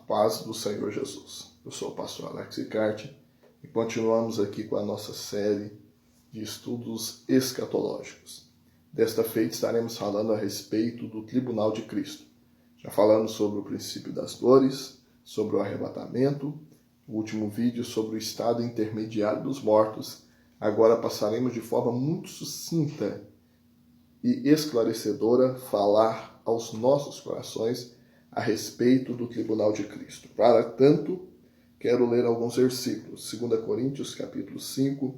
paz do Senhor Jesus. Eu sou o pastor Alex Ricarte e continuamos aqui com a nossa série de estudos escatológicos. Desta feita estaremos falando a respeito do tribunal de Cristo. Já falamos sobre o princípio das dores, sobre o arrebatamento, o último vídeo sobre o estado intermediário dos mortos. Agora passaremos de forma muito sucinta e esclarecedora falar aos nossos corações a respeito do tribunal de Cristo. Para tanto, quero ler alguns versículos. 2 Coríntios, capítulo 5,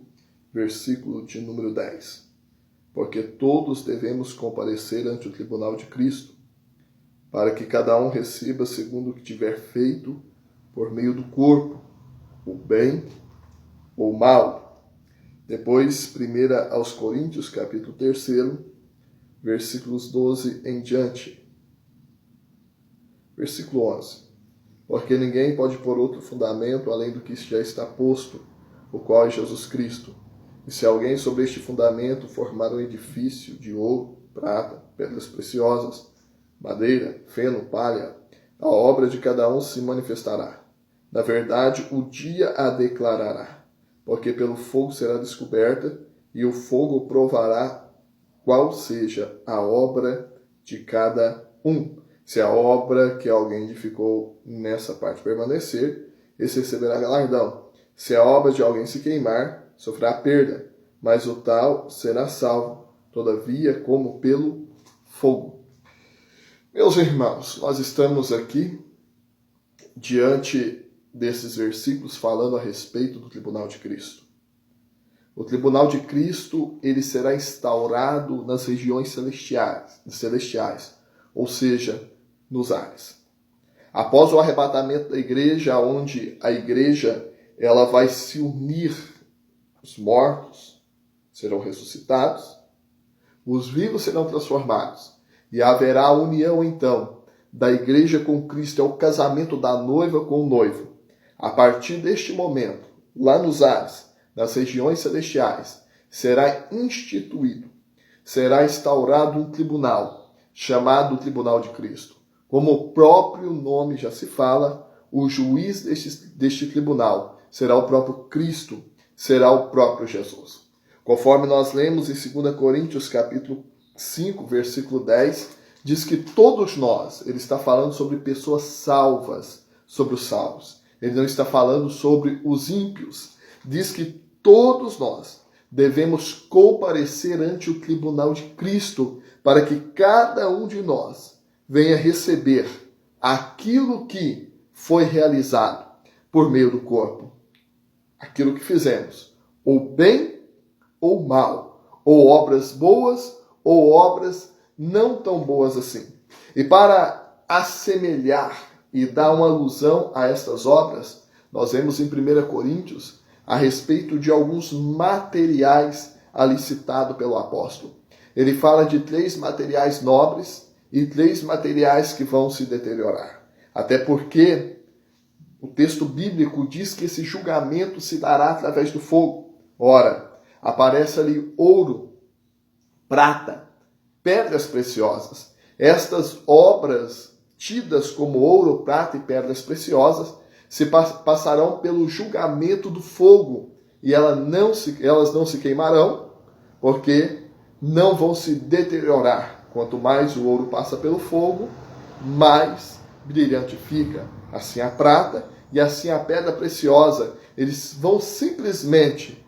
versículo de número 10. Porque todos devemos comparecer ante o tribunal de Cristo, para que cada um receba segundo o que tiver feito por meio do corpo, o bem ou o mal. Depois, 1 aos Coríntios, capítulo 3, versículos 12 em diante. Versículo 11. Porque ninguém pode pôr outro fundamento além do que já está posto, o qual é Jesus Cristo. E se alguém sobre este fundamento formar um edifício de ouro, prata, pedras preciosas, madeira, feno, palha, a obra de cada um se manifestará. Na verdade, o dia a declarará, porque pelo fogo será descoberta, e o fogo provará qual seja a obra de cada um. Se a obra que alguém edificou nessa parte permanecer, esse receberá galardão. Se a obra de alguém se queimar, sofrerá perda, mas o tal será salvo, todavia como pelo fogo. Meus irmãos, nós estamos aqui diante desses versículos falando a respeito do tribunal de Cristo. O tribunal de Cristo, ele será instaurado nas regiões celestiais, ou seja, nos ares. Após o arrebatamento da igreja, onde a igreja ela vai se unir, os mortos serão ressuscitados, os vivos serão transformados, e haverá a união então da igreja com Cristo, é o casamento da noiva com o noivo. A partir deste momento, lá nos ares, nas regiões celestiais, será instituído, será instaurado um tribunal, chamado Tribunal de Cristo. Como o próprio nome já se fala, o juiz deste tribunal será o próprio Cristo, será o próprio Jesus. Conforme nós lemos em 2 Coríntios, capítulo 5, versículo 10, diz que todos nós, ele está falando sobre pessoas salvas, sobre os salvos. Ele não está falando sobre os ímpios. Diz que todos nós devemos comparecer ante o tribunal de Cristo para que cada um de nós venha receber aquilo que foi realizado por meio do corpo. Aquilo que fizemos, ou bem ou mal, ou obras boas ou obras não tão boas assim. E para assemelhar e dar uma alusão a estas obras, nós vemos em 1 Coríntios a respeito de alguns materiais ali citados pelo apóstolo. Ele fala de 3 materiais nobres e 3 materiais que vão se deteriorar. Até porque o texto bíblico diz que esse julgamento se dará através do fogo. Ora, aparece ali ouro, prata, pedras preciosas. Estas obras tidas como ouro, prata e pedras preciosas se passarão pelo julgamento do fogo e elas não se queimarão, porque não vão se deteriorar. Quanto mais o ouro passa pelo fogo, mais brilhante fica. Assim a prata e assim a pedra preciosa, eles vão simplesmente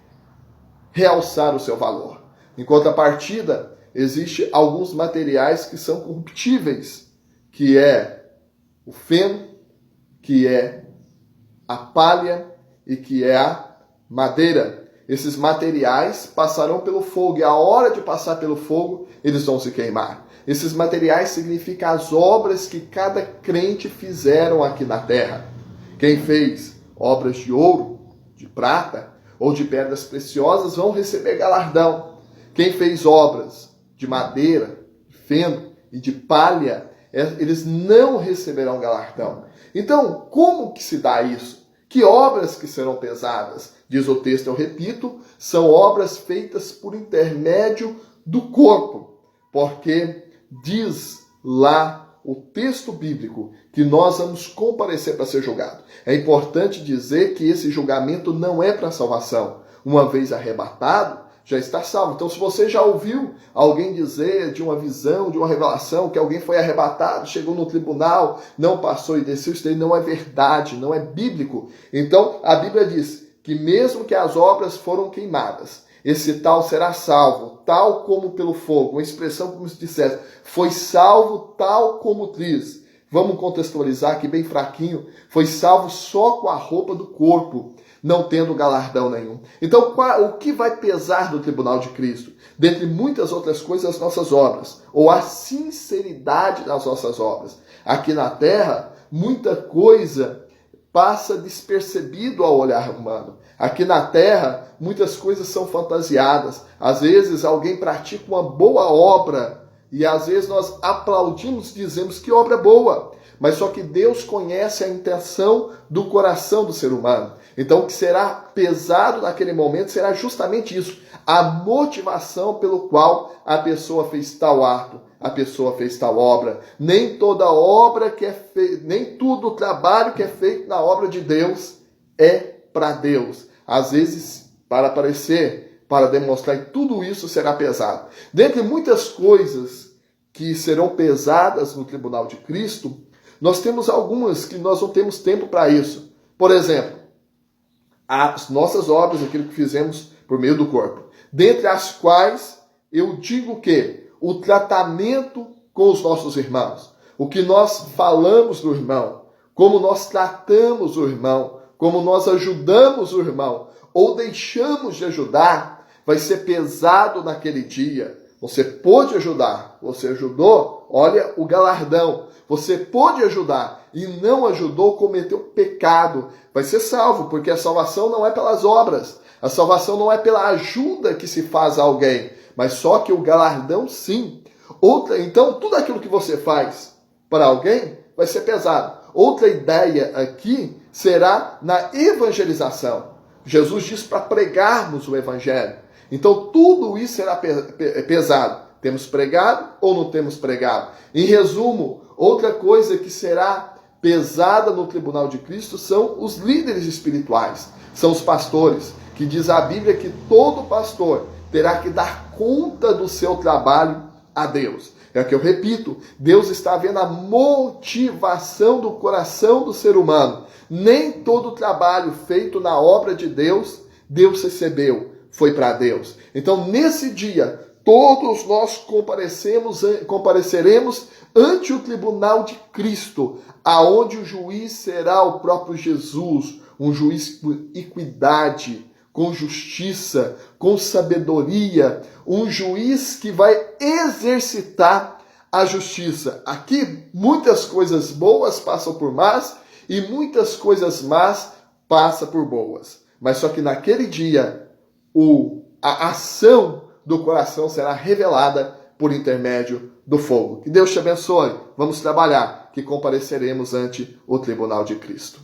realçar o seu valor. Em contrapartida, existem alguns materiais que são corruptíveis, que é o feno, que é a palha e que é a madeira. Esses materiais passarão pelo fogo e a hora de passar pelo fogo, eles vão se queimar. Esses materiais significam as obras que cada crente fizeram aqui na terra. Quem fez obras de ouro, de prata ou de pedras preciosas vão receber galardão. Quem fez obras de madeira, de feno e de palha, eles não receberão galardão. Então, como que se dá isso? Que obras que serão pesadas? Diz o texto, eu repito, são obras feitas por intermédio do corpo. Porque diz lá o texto bíblico que nós vamos comparecer para ser julgado. É importante dizer que esse julgamento não é para salvação. Uma vez arrebatado, já está salvo. Então, se você já ouviu alguém dizer de uma visão, de uma revelação, que alguém foi arrebatado, chegou no tribunal, não passou e desceu, isso daí não é verdade, não é bíblico. Então, a Bíblia diz que mesmo que as obras foram queimadas, esse tal será salvo, tal como pelo fogo. Uma expressão como se dissesse, foi salvo tal como triz. Vamos contextualizar aqui bem fraquinho. Foi salvo só com a roupa do corpo, não tendo galardão nenhum. Então, o que vai pesar no tribunal de Cristo? Dentre muitas outras coisas, as nossas obras, ou a sinceridade das nossas obras. Aqui na terra, muita coisa passa despercebido ao olhar humano. Aqui na terra, muitas coisas são fantasiadas. Às vezes, alguém pratica uma boa obra e às vezes nós aplaudimos, dizemos que obra boa. Mas só que Deus conhece a intenção do coração do ser humano. Então, o que será pesado naquele momento será justamente isso. A motivação pelo qual a pessoa fez tal ato, a pessoa fez tal obra. Nem toda obra que é feita, nem tudo o trabalho que é feito na obra de Deus é para Deus. Às vezes, para aparecer, para demonstrar, e tudo isso será pesado. Dentre muitas coisas que serão pesadas no tribunal de Cristo, nós temos algumas que nós não temos tempo para isso. Por exemplo, as nossas obras, aquilo que fizemos por meio do corpo. Dentre as quais eu digo que o tratamento com os nossos irmãos, o que nós falamos do irmão, como nós tratamos o irmão, como nós ajudamos o irmão, ou deixamos de ajudar, vai ser pesado naquele dia. Você pôde ajudar, você ajudou, olha o galardão. Você pôde ajudar e não ajudou, cometeu pecado. Vai ser salvo, porque a salvação não é pelas obras. A salvação não é pela ajuda que se faz a alguém, mas só que o galardão sim. Então, tudo aquilo que você faz para alguém vai ser pesado. Outra ideia aqui será na evangelização. Jesus diz para pregarmos o evangelho. Então, tudo isso será pesado. Temos pregado ou não temos pregado? Em resumo, outra coisa que será pesada no tribunal de Cristo são os líderes espirituais, são os pastores, que diz a Bíblia que todo pastor terá que dar conta do seu trabalho a Deus. É o que eu repito, Deus está vendo a motivação do coração do ser humano. Nem todo trabalho feito na obra de Deus, Deus recebeu, foi para Deus. Então, nesse dia, todos nós compareceremos ante o tribunal de Cristo, aonde o juiz será o próprio Jesus, um juiz com equidade, com justiça, com sabedoria, um juiz que vai exercitar a justiça. Aqui, muitas coisas boas passam por más e muitas coisas más passam por boas. Mas só que naquele dia, a ação do coração será revelada por intermédio do fogo. Que Deus te abençoe. Vamos trabalhar, que compareceremos ante o tribunal de Cristo.